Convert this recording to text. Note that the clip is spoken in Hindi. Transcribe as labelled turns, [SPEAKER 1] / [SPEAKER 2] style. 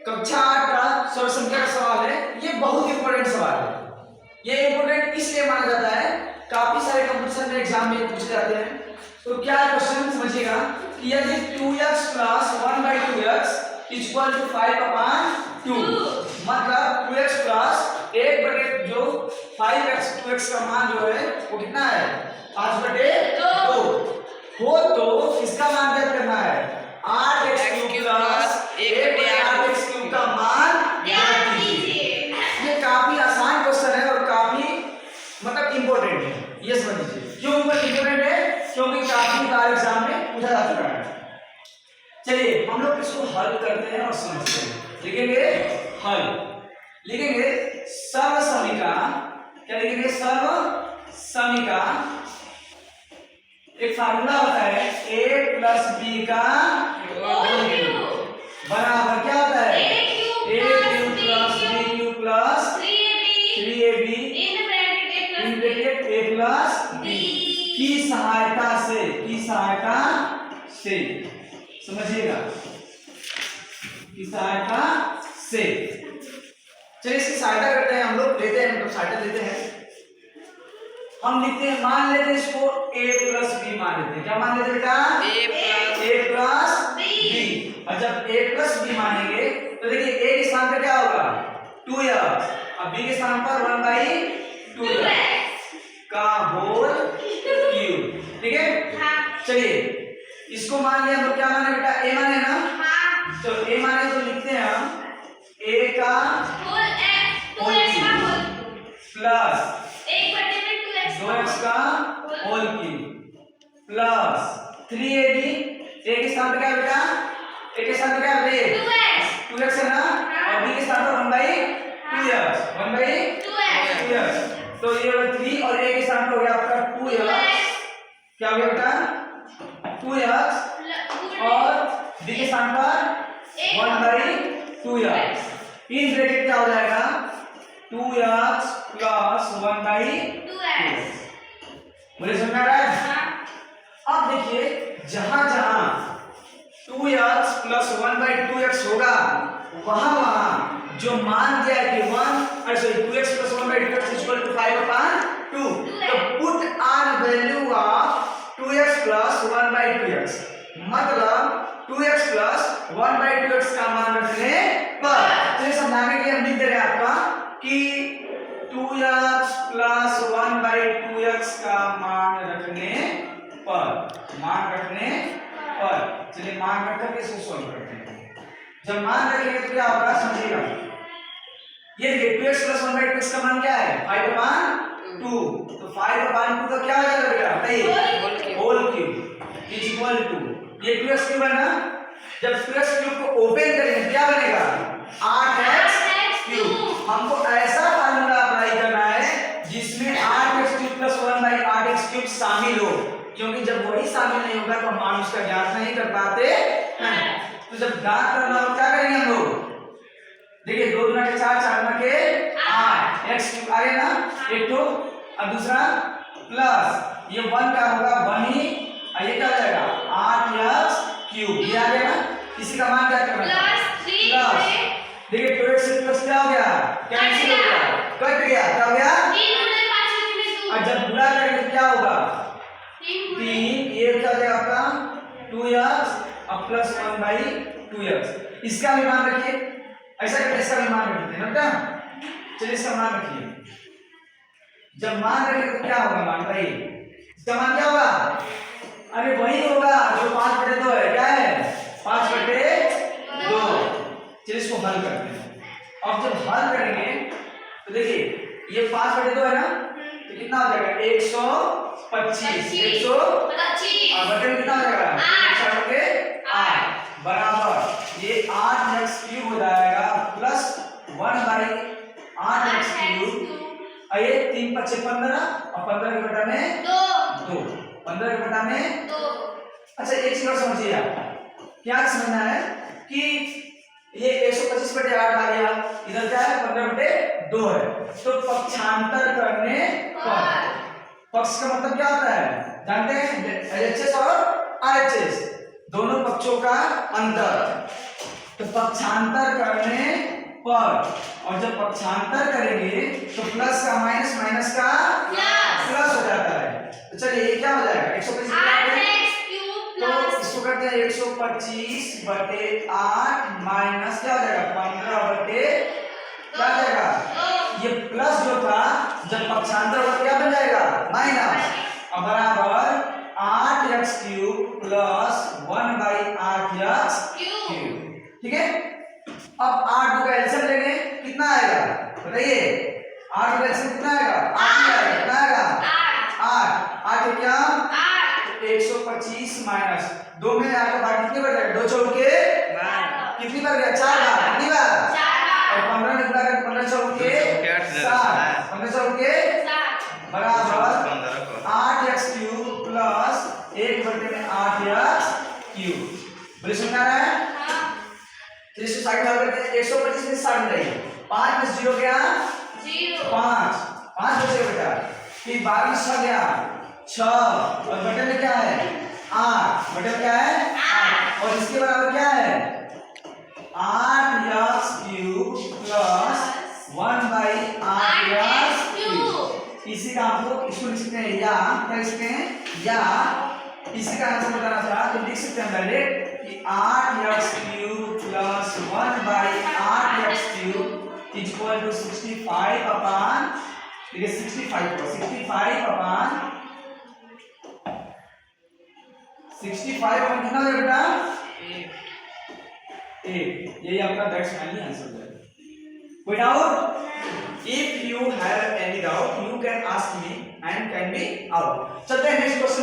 [SPEAKER 1] कक्षा 8 का सरल संख्या का सवाल है। ये बहुत इंपॉर्टेंट सवाल है। ये इंपॉर्टेंट इसलिए माना जाता है, काफी सारे कंपटीशन एग्जाम में पूछे जाते हैं। तो क्या क्वेश्चन समझिएगा कि यदि 2x plus 1/2x equal to 5/2, मतलब 2x प्लस 1/2 जो 5x 2x का मान जो है वो कितना है 5/2 हो, तो इसका मान क्या करना है 8x³ प्लस 1/8x³ का मान ज्ञात कीजिए। ये काफी आसान क्वेश्चन है और काफी मतलब इंपॉर्टेंट है, ये समझ लीजिए। क्यों इंपॉर्टेंट है? क्योंकि काफी बार एग्जाम में पूछा जा चुका है। चलिए हम लोग इसको हल करते हैं और समझते हैं। लिखेंगे हल, लिखेंगे सर्वसमीका। क्या लिखेंगे? सर्वसमीका। एक फार्मूला होता है a प्लस b का बराबर क्या होता है a³ plus b³ plus 3ab a plus b की सहायता से समझिएगा, की सहायता से। चलिए इसकी सहायता करते हैं हम लोग, लेते हैं मतलब सहायता लेते हैं। हम लिखते हैं, मान लेते हैं इसको a प्लस b मान लेते हैं। क्या मान लेते हैं बेटा? a plus b। और जब a प्लस b मानेंगे तो देखिए a के स्थान पर क्या होगा 2x, अब b के स्थान पर 1/2x का होल क्यूब। ठीक है, चलिए इसको मान लिया तो क्या माने बेटा? a माने ना? तो a माने तो लिखते हैं हम a का होल प्लस 2x का whole cube plus 3ab। a के स्थान पर क्या है बेटा? a के स्थान पर क्या है? 2x है ना, और b के स्थान पर 1/2x। तो ये 3 और a के स्थान पर हो गया आपका 2x। क्या हो गया बेटा? 2x और b के स्थान पर 1/2x। इन ब्रैकेट क्या हो जाएगा 2x प्लस 1/2x। मुझे समझ आ रहा है? अब देखिए जहां जहां 2x प्लस 1/2x होगा वहां जो मान दिया है कि 2x plus 1/2x equal to 5/2, तो put on value of 2x plus 1/2x, मतलब 2x प्लस 1/2x का मान रखने पर। तो ये समझाने के लिए हम लिख दे रहे हैं आपका कि 2x प्लस 1/2x का मान रखने पर, चलिए मान रख करके इसको सॉल्व करते हैं। जब मान रखेंगे तो क्या होगा समझिएगा। ये देखिए 2x प्लस 1/2x का मान क्या है 5/2, तो 5/2 का क्या हो जाएगा बेटा बताइए? होल क्यूब इक्वल टू ये 2x क्यूब है ना, जब 2x क्यूब को ओपन करेंगे क्या बनेगा 8x क्यूब। हमको ऐसा फार्मूला अप्लाई करना है जिसमें 8x³ प्लस 1/8x³ शामिल हो, क्योंकि जब वही शामिल नहीं होगा तो हम उसका ज्ञात नहीं कर पाते हैं। तो जब ज्ञात करना हो क्या करेंगे हम लोग? देखिए 2 दूना के 4, 4 दूना के 8, x³ आ गया ना एक तो, और दूसरा प्लस ये 1 का होगा 1 ही, और ये क्या हो जाएगा 8x³ ये आ गया ना। इसी का मान क्या करना है प्लस। देखिए 2x प्लस क्या हो गया कैंसिल हो गया, कट गया, क्या हो गया? और जब गुणा करेंगे तो क्या होगा 3, ये क्या हो जाएगा आपका 2x और प्लस 1/2x। इसका भी मान रखिए, ऐसा करके इसका भी मान रखते हैं बेटा। चलिए इसका मान रखिए, जब मान रखेंगे तो क्या होगा मान भाई? इसका मान क्या होगा? अरे वही होगा जो 5/2 है। क्या है 5/2। चलिए इसको हल करते हैं। अब जब हल करेंगे तो देखिए ये 5/2 है ना, तो कितना हो जाएगा 125 और बटे कितना हो जाएगा 8 बराबर ये 8x³ हो जाएगा प्लस 1/8x³। और ये 3 × 5 = 15 और 15 के बटा में 2, 15 के बटा में 2। अच्छा एक चीज और समझिए आप, क्या समझना है कि ये 125/8 आ गया, इधर क्या है 15/2 है, तो पक्षांतर करने पर, पक्ष का मतलब क्या होता है जानते हैं? LHS और RHS दोनों पक्षों का अंतर। तो पक्षांतर करने पर, और जब पक्षांतर करेंगे तो प्लस का माइनस, माइनस का प्लस हो जाता है। तो चलिए ये क्या हो जाएगा 125 तो इसको करते हैं 125 बटे 8 माइनस क्या हो जाएगा 15 बटे क्या हो जाएगा, ये प्लस जो था जब पक्षांतर होगा क्या बन जाएगा माइनस, अब बराबर 8x cube plus 1/8x cube. ठीक है, अब 8 का एलसीएम लेंगे कितना आएगा बताइए, 8 का एलसीएम कितना आएगा 8 ही आएगा, कितना आएगा 8 8 क्या 125 माइनस 2 में 8 का भाग कितने बार जाएगा 2 चौके कितनी बार गया 4 बार, कितनी बार और 15 निकला 15 चौके 7 15 चौके बराबर 8x क्यूब प्लस 1 बटे में 8x क्यूब। बोले समझ आ रहा है? तो इसको साइड में करते हैं 125 में 60 जाएगी 5 में 0 गया 0 5 बचे बेटा, फिर 12 में 6 गया 6 और बटे में क्या है 8 बटे क्या है 8 और इसके बराबर क्या है 8x cube plus 1/8x cube. इसी का आप लोग इसको लिख सकते हैं या क्या लिख सकते हैं या इसी का आंसर बताना था तो लिख सकते हैं डायरेक्ट कि 8x cube plus 1/8x cube is equal to 65 upon, देखिए 65 को 65 अपॉन 65 अपॉन कितना हो जाएगा बेटा 8। यही आपका दैट्स फाइनली आंसर है। कोई doubt? If you have any doubt, you can ask me and can be out. चलते हैं नेक्स्ट क्वेश्चन।